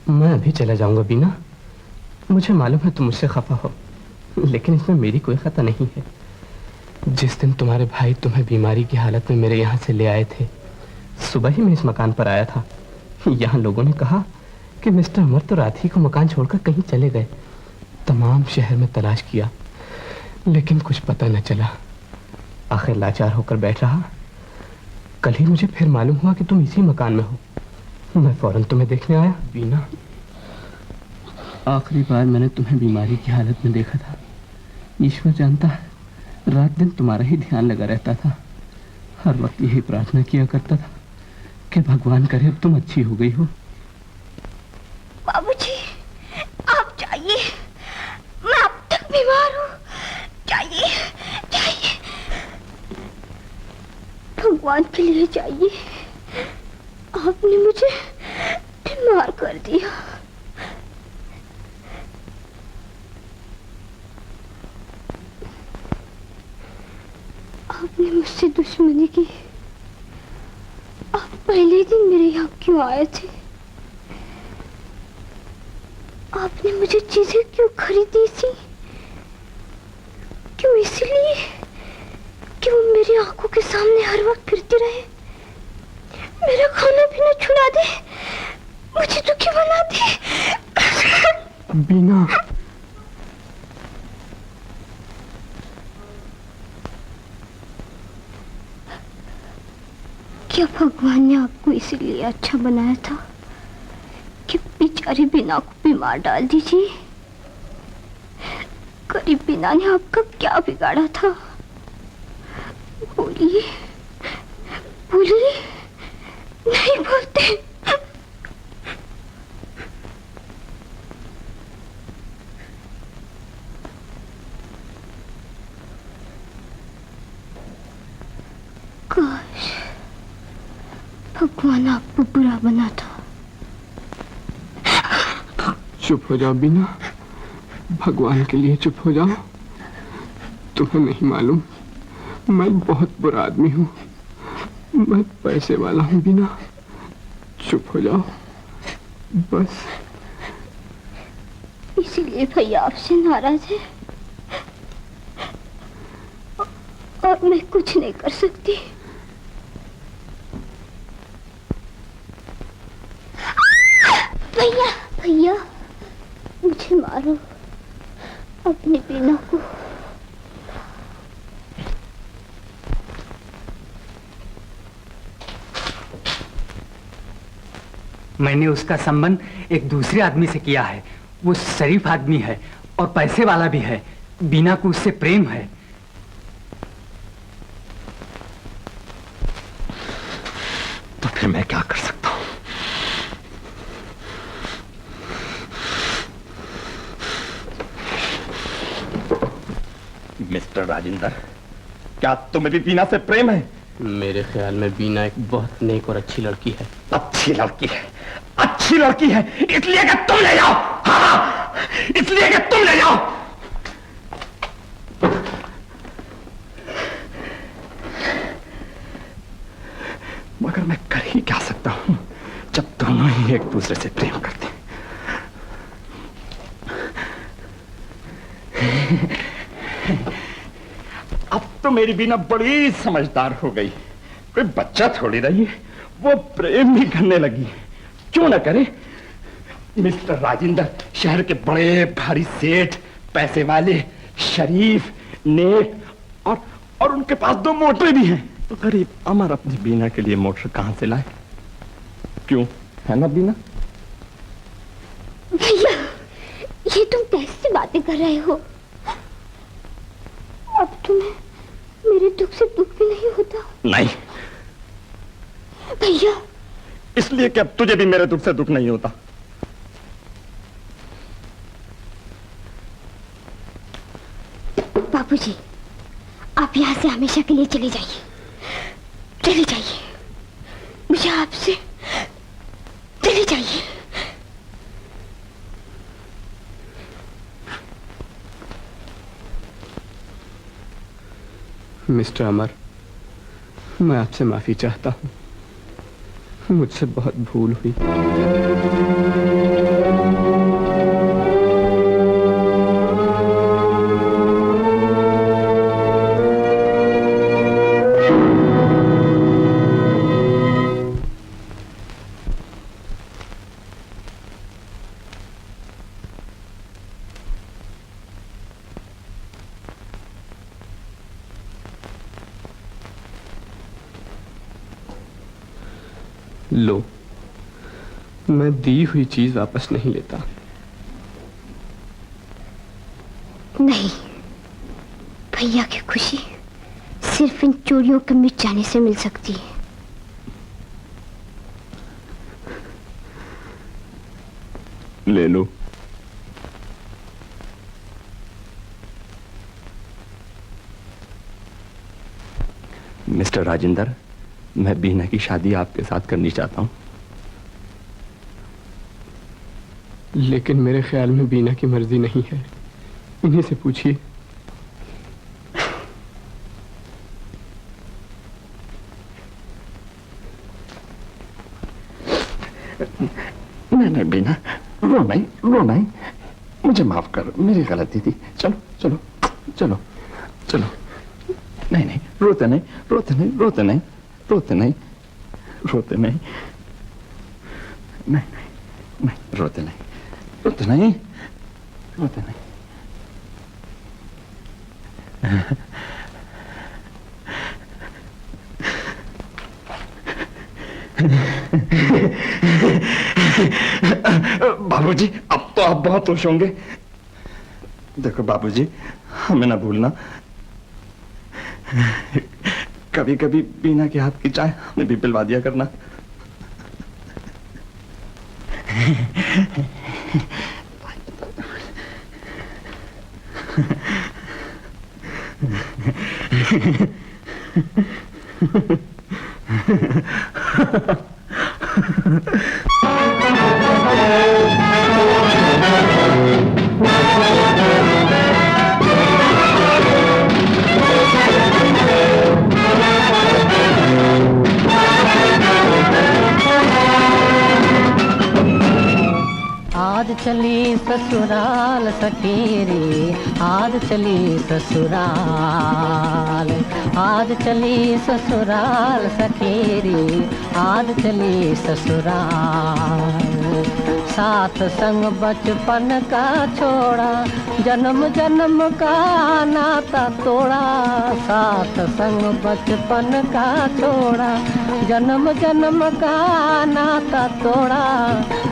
मैं अभी चला जाऊंगा बीना। मुझे मालूम है तुम मुझसे खफा हो, लेकिन इसमें मेरी कोई खता नहीं है। जिस दिन तुम्हारे भाई तुम्हें बीमारी की हालत में मेरे यहाँ से ले आए थे, सुबह ही मैं इस मकान पर आया था। यहाँ लोगों ने कहा कि मिस्टर अमर तो रात ही को मकान छोड़कर कहीं चले गए। तमाम शहर में तलाश किया, लेकिन कुछ पता न चला। आखिर लाचार होकर बैठ रहा। कल ही मुझे फिर मालूम हुआ कि तुम इसी मकान में हो। मैं फौरन तुम्हें देखने आया। बीना, आखिरी बार मैंने तुम्हें बीमारी की हालत में देखा था। ईश्वर जानता है, रात दिन तुम्हारा ही ध्यान लगा रहता था। हर वक्त यही प्रार्थना किया करता था कि भगवान करे अब तुम अच्छी हो गई हो। बाबूजी, आप जाइए, मैं अब तक बीमार हूँ। जाइए, जाइए, भगवान के लिए जाइए। आपने मुझे बीमार कर दिया। आपने मुझसे दुश्मनी की। आप पहले दिन मेरे यहाँ क्यों आए थे? आपने मुझे चीजें क्यों खरीदी थी? क्यों? इसलिए कि वो मेरी आंखों के सामने हर वक्त फिरते रहे, मेरा खाना पीना छुड़ा दे, मुझे दुखी बना दे। बीना, क्या भगवान ने आपको इसीलिए अच्छा बनाया था कि बेचारी बीना को बीमार डाल दीजिए? गरीब बीना ने आपका क्या बिगाड़ा था? बोलिए, बोलिए। नहीं बोलते। काश भगवान आपको बुरा बना था। चुप हो जाओ बीना, भगवान के लिए चुप हो जाओ। तुम्हें नहीं मालूम, मैं बहुत बुरा आदमी हूँ। मैं पैसे वाला हूँ बीना। चुप हो जाओ बस। इसीलिए भैया आपसे नाराज है और मैं कुछ नहीं कर सकती। भैया, भैया, मुझे मारो, अपनी बीना को। मैंने उसका संबंध एक दूसरे आदमी से किया है। वो शरीफ आदमी है और पैसे वाला भी है। बीना को उससे प्रेम है। तो फिर मैं क्या कर सकता हूं? मिस्टर राजेंद्र, क्या तुम्हें भी बीना से प्रेम है? मेरे ख्याल में बीना एक बहुत नेक और अच्छी लड़की है। अच्छी लड़की है, अच्छी लड़की है, इसलिए कि तुम ले जाओ। हाँ, इसलिए कि तुम ले जाओ। मगर मैं कर ही क्या सकता हूं जब दोनों ही एक दूसरे से प्रेम करते हैं। अब तो मेरी बीना बड़ी समझदार हो गई। कोई बच्चा थोड़ी रही है, वो प्रेम भी करने लगी। क्यों ना करे? मिस्टर राजेंद्र शहर के बड़े भारी सेठ, पैसे वाले, शरीफ, नेक और उनके पास 2 मोटरें भी हैं। तो गरीब अमर अपनी बीना के लिए मोटर कहां से लाए? क्यों, है ना बीना? भैया, ये तुम कैसी बातें कर रहे हो? अब तुम्हें मेरे दुख से दुख भी नहीं होता? नहीं भैया, इसलिए कि अब तुझे भी मेरे दुख से दुख नहीं होता। बाबूजी, आप यहाँ से हमेशा के लिए चले जाइए, चले जाइए। मुझे आपसे चले जाइए। मिस्टर अमर, मैं आपसे माफी चाहता हूँ। मुझसे बहुत भूल हुई। लो, मैं दी हुई चीज वापस नहीं लेता। नहीं, भैया की खुशी सिर्फ इन चूड़ियों के मिट जाने से मिल सकती है। ले लो। मिस्टर राजेंद्र, मैं बीना की शादी आपके साथ करनी चाहता हूं। लेकिन मेरे ख्याल में बीना की मर्जी नहीं है। इन्हीं से पूछिए। नहीं बीना, रो नहीं, मुझे माफ कर, मेरी गलती थी। चलो चलो चलो चलो। नहीं, रोते नहीं, नहीं, रोते नहीं। बाबूजी, अब तो आप बहुत खुश होंगे। देखो बाबूजी, हमें ना भूलना, कभी कभी बीना के हाथ की चाय हमें भी पिलवा दिया करना। आज चली ससुराल सकेरी, आज चली ससुराल, आज चली ससुराल सकेरी, आज चली ससुराल। साथ संग बचपन का छोड़ा, जन्म जन्म का नाता तोड़ा। साथ संग बचपन का छोड़ा, जन्म जन्म का नाता तोड़ा।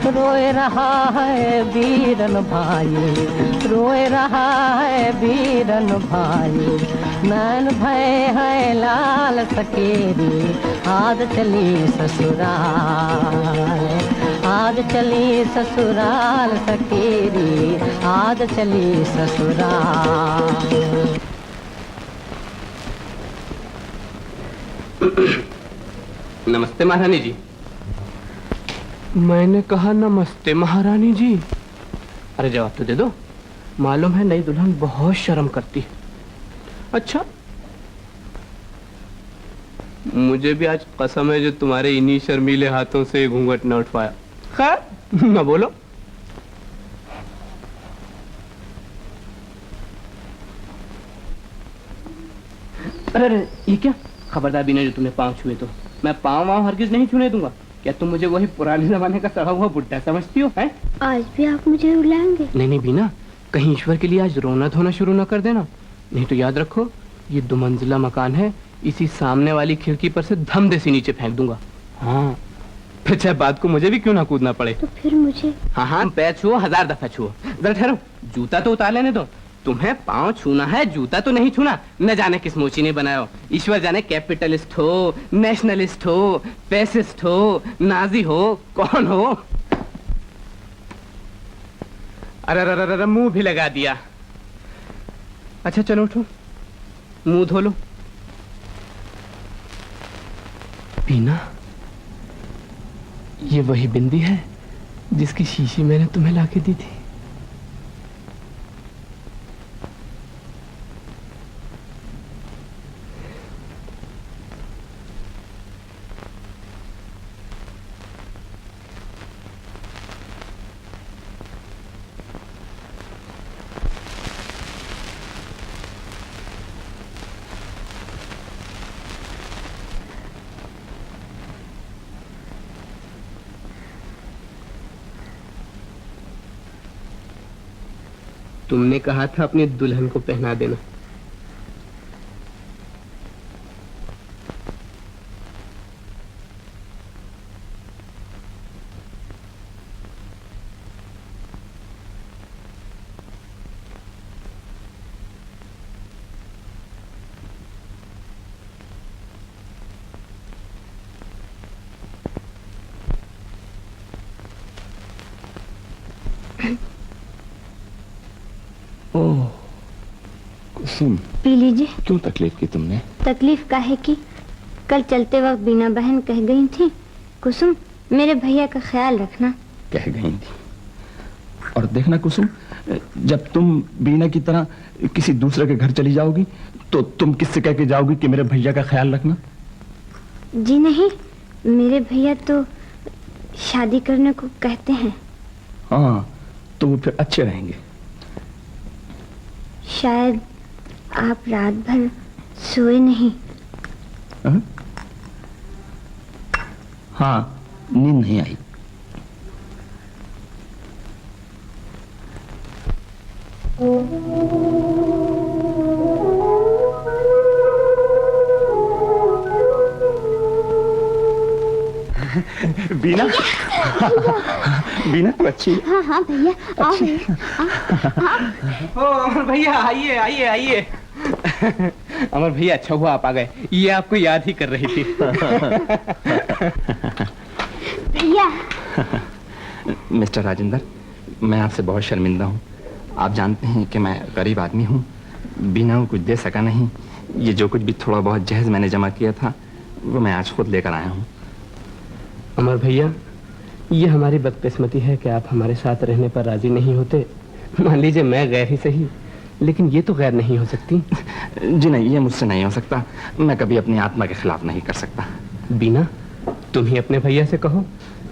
रोए रहा है वीरन भाई, रोए रहा है वीरन भाई। नैन भय है लाल सकेरी, आज चली ससुराल, आज चली ससुराल सकेरी, आज चली ससुराल। नमस्ते महारानी जी। मैंने कहा नमस्ते महारानी जी। अरे जवाब तो दे दो। मालूम है नई दुल्हन बहुत शर्म करती है। अच्छा, मुझे भी आज कसम है जो तुम्हारे इन्हीं शर्मीले हाथों से घूंघट न उठवाया। खैर न बोलो। अरे ये क्या? खबरदार बीना, जो तुमने पांव छुए तो मैं पांव हरगिज नहीं छूने दूंगा। क्या तुम मुझे वही पुराने जमाने का सड़ा हुआ बुड्ढा समझती हो? हैं? आज भी आप मुझे रुलाएंगे? नहीं बीना, कहीं ईश्वर के लिए आज रोना धोना शुरू ना कर देना। नहीं तो याद रखो, ये 2 मंजिला मकान है, इसी सामने वाली खिड़की पर से धम देसी नीचे फेंक दूंगा। हाँ, फिर चाहे बात को मुझे भी क्यों ना कूदना पड़े। तो फिर मुझे? हाँ, पैर छुओ, 1000 दफा छुओ। जरा ठहरो, जूता तो उतार लेने दो। तुम्हें पांव छूना है, जूता तो नहीं छूना। न जाने किस मोची ने बनाया हो। ईश्वर जाने कैपिटलिस्ट हो, नेशनलिस्ट हो, पैसिस्ट हो, नाजी हो, कौन हो। अरे मुंह भी लगा दिया। अच्छा चलो उठो, मुंह धो लो। बीना, ये वही बिंदी है जिसकी शीशी मैंने तुम्हें लाके दी थी। तुमने कहा था अपनी दुल्हन को पहना देना। ओह कुसुम, पी लीजिए। क्यों तकलीफ की तुमने? तकलीफ का है कि कल चलते वक्त बीना बहन कह गई थी, कुसुम मेरे भैया का ख्याल रखना। कह गई थी। और देखना कुसुम, जब तुम बीना की तरह किसी दूसरे के घर चली जाओगी तो तुम किससे कह के जाओगी कि मेरे भैया का ख्याल रखना? जी नहीं, मेरे भैया तो शादी करने को कहते हैं। हाँ, तो वो फिर अच्छे रहेंगे। शायद आप रात भर सोए नहीं। हाँ, नींद नहीं आई। बीना, बीना तू अच्छी है? हाँ हाँ भैया, आओ भैया। ओ अमर भैया, आइए आइए आइए। अमर भैया, अच्छा हुआ आप आ गए, ये आपको याद ही कर रही थी। भैया। मिस्टर राजेंद्र, मैं आपसे बहुत शर्मिंदा हूँ। आप जानते हैं कि मैं गरीब आदमी हूँ, बीना को कुछ दे सका नहीं। ये जो कुछ भी थोड़ा बहुत जहेज मैंने जमा किया था वो मैं आज खुद लेकर आया हूँ। अमर भैया, ये हमारी बदकिस्मती है कि आप हमारे साथ रहने पर राजी नहीं होते। मान लीजिए मैं गैर ही सही, लेकिन ये तो गैर नहीं हो सकती। जी नहीं, ये मुझसे नहीं हो सकता। मैं कभी अपनी आत्मा के खिलाफ नहीं कर सकता। बीना, तुम ही अपने भैया से कहो,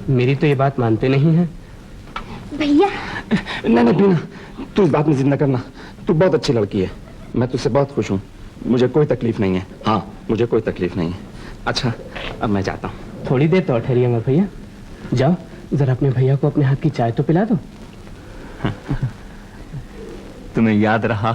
मेरी तो ये बात मानते नहीं है। भैया। नहीं नहीं बीना, तू इस बात में जिद न करना। तू बहुत अच्छी लड़की है, मैं तुझसे बहुत खुश हूँ। मुझे कोई तकलीफ नहीं है। हाँ, मुझे कोई तकलीफ नहीं है। अच्छा, अब मैं जाता हूँ। थोड़ी देर तो और ठहरिए अमर भैया। जाओ जरा अपने भैया को अपने हाथ की चाय तो पिला दो। तुम्हें याद रहा?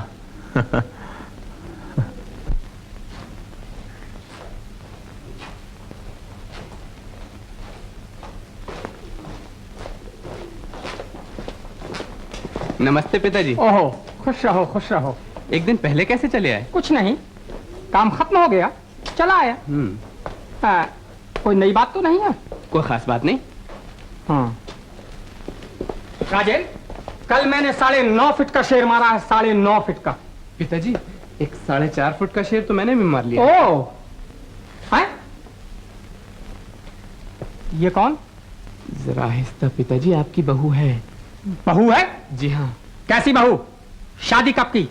नमस्ते पिताजी। ओहो, खुश रहो खुश रहो। एक दिन पहले कैसे चले आए? कुछ नहीं, काम खत्म हो गया, चला आया। कोई नई बात तो नहीं है? कोई खास बात नहीं। हाँ राजेन, कल मैंने 9.5 फीट का शेर मारा है। 9.5 फीट का। पिताजी, एक 4.5 फुट का शेर तो मैंने भी मार लिया। ओ है? ये कौन? जरा आहिस्ता पिताजी, आपकी बहू है। बहू है? जी हाँ। कैसी बहू? शादी कब की?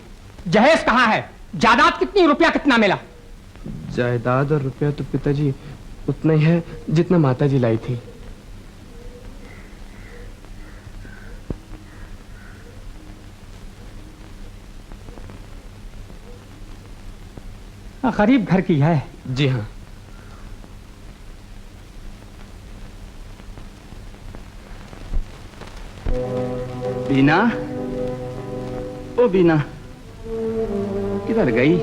जहेज कहाँ है? जायदाद कितनी, रुपया कितना मिला? जायदाद और रुपया तो पिताजी उतना ही है जितना माताजी लाई थी। गरीब घर की है। जी हाँ। बीना, ओ बीना, किधर गई?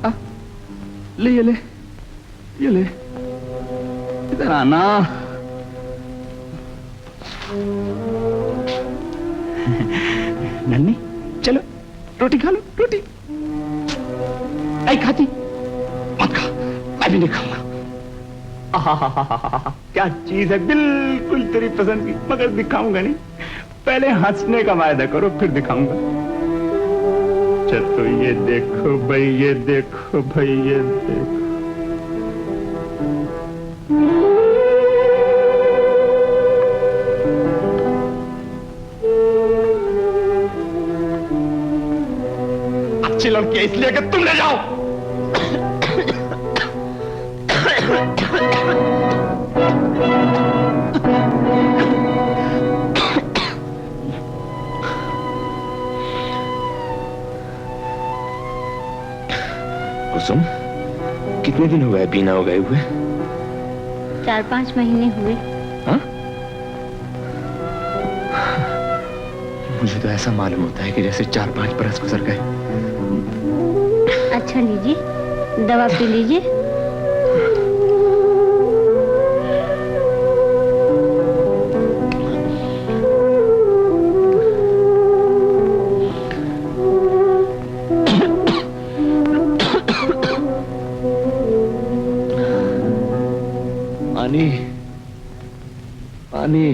आ, ले ये ले, ये ले, इधर आना। नन्नी, चलो रोटी खा लो, रोटी। नहीं खाती? मत खा, मैं भी नहीं खाऊंगा। क्या चीज है, बिल्कुल तेरी पसंद की, मगर दिखाऊंगा नहीं। पहले हंसने का वायदा करो, फिर दिखाऊंगा। चलो ये देखो भाई, ये देखो भाई, ये देखो। अच्छी लड़की है इसलिए कि तुम ले जाओ। कुसुम, कितने दिन हुए बीना हो गए हुए? 4-5 महीने हुए। हाँ? मुझे तो ऐसा मालूम होता है कि जैसे 4-5 बरस गुजर गए। अच्छा लीजिए, दवा पी लीजिए। पानी, पानी।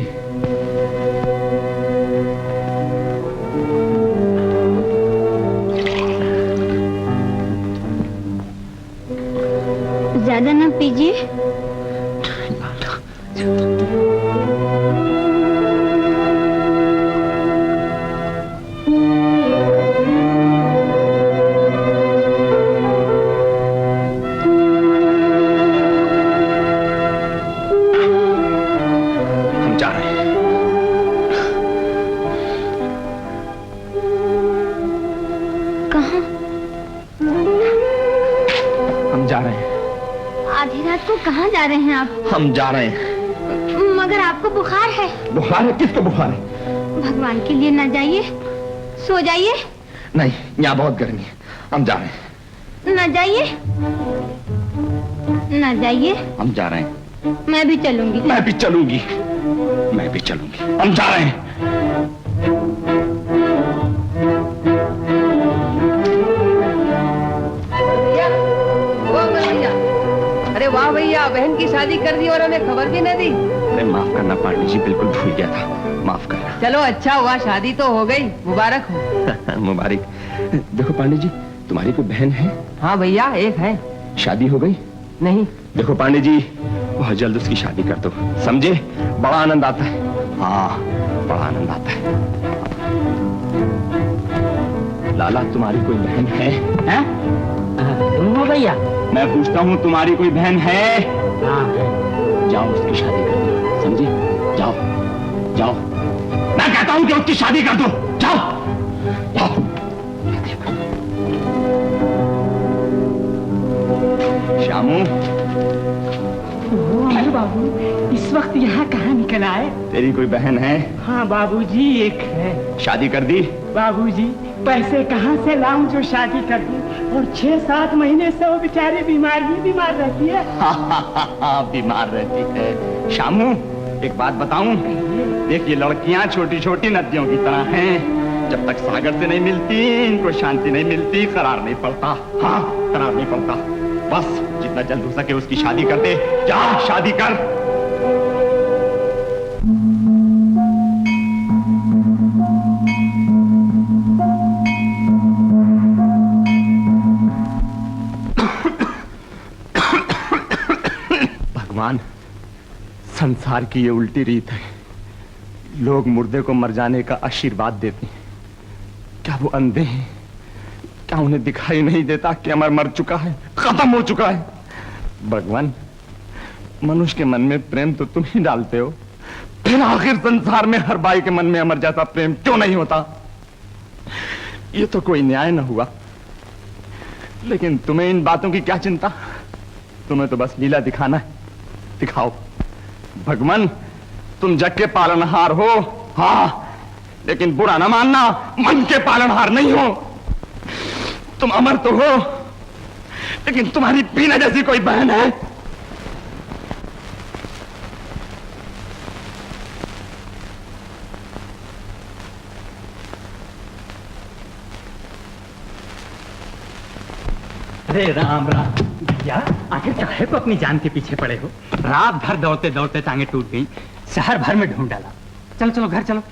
रात को कहाँ जा रहे हैं आप? हम जा रहे हैं। मगर आपको बुखार है। बुखार है? किसको बुखार है? भगवान के लिए न जाइए, सो जाइए। नहीं, यहाँ बहुत गर्मी है, हम जा रहे हैं। न जाइए, न जाइए। हम जा रहे हैं। मैं भी चलूंगी। मैं भी चलूंगी, मैं भी चलूंगी। हम जा रहे हैं। अरे वाह भैया, बहन की शादी कर दी और हमें खबर भी न दी। अरे माफ करना पांडे जी, बिल्कुल भूल गया था, माफ करना। चलो अच्छा हुआ, शादी तो हो गई, मुबारक हो। मुबारक। देखो पांडे जी, तुम्हारी कोई बहन है? हाँ भैया, एक है। शादी हो गई? नहीं। देखो पांडे जी, बहुत जल्द उसकी शादी कर दो, समझे? बड़ा आनंद आता है। हाँ, बड़ा आनंद आता है। लाला, तुम्हारी कोई बहन है? तुम हो भैया? मैं पूछता हूँ, तुम्हारी कोई बहन है? हाँ। जाओ उसकी शादी कर दो, समझे? जाओ जाओ, मैं कहता हूँ कि उसकी शादी कर दो, जाओ जाओ। श्यामू। अरे बाबू, इस वक्त यहाँ कहाँ निकल आए? तेरी कोई बहन है? हाँ बाबूजी, एक है। शादी कर दी? बाबूजी, पैसे कहाँ से लाऊं जो शादी कर दूं? और 6-7 महीने से वो बेचारी बीमार रहती है। बीमार रहती है। श्यामू, एक बात बताऊं? देख, ये लड़कियां छोटी छोटी नदियों की तरह हैं। जब तक सागर से नहीं मिलती, इनको शांति नहीं मिलती, करार नहीं पड़ता। हाँ, करार नहीं पड़ता। बस जितना जल्द हो सके उसकी शादी कर दे। जा, शादी कर। भगवान, संसार की ये उल्टी रीत है। लोग मुर्दे को मर जाने का आशीर्वाद देते हैं। क्या वो अंधे हैं? क्या उन्हें दिखाई नहीं देता कि अमर मर चुका है, खत्म हो चुका है? भगवान, मनुष्य के मन में प्रेम तो तुम ही डालते हो, फिर आखिर संसार में हर भाई के मन में अमर जैसा प्रेम क्यों नहीं होता? ये तो कोई न्याय न हुआ। लेकिन तुम्हें इन बातों की क्या चिंता? तुम्हें तो बस लीला दिखाना है, दिखाओ। भगवान, तुम जग के पालनहार हो, हाँ, लेकिन बुरा ना मानना, मन के पालनहार नहीं हो। तुम अमर तो हो, लेकिन तुम्हारी बीना जैसी कोई बहन है? अरे राम राम भैया, आखिर काहे को अपनी जान के पीछे पड़े हो? रात भर दौड़ते दौड़ते टांगे टूट गई, शहर भर में ढूंढ डाला। चलो चलो घर चलो।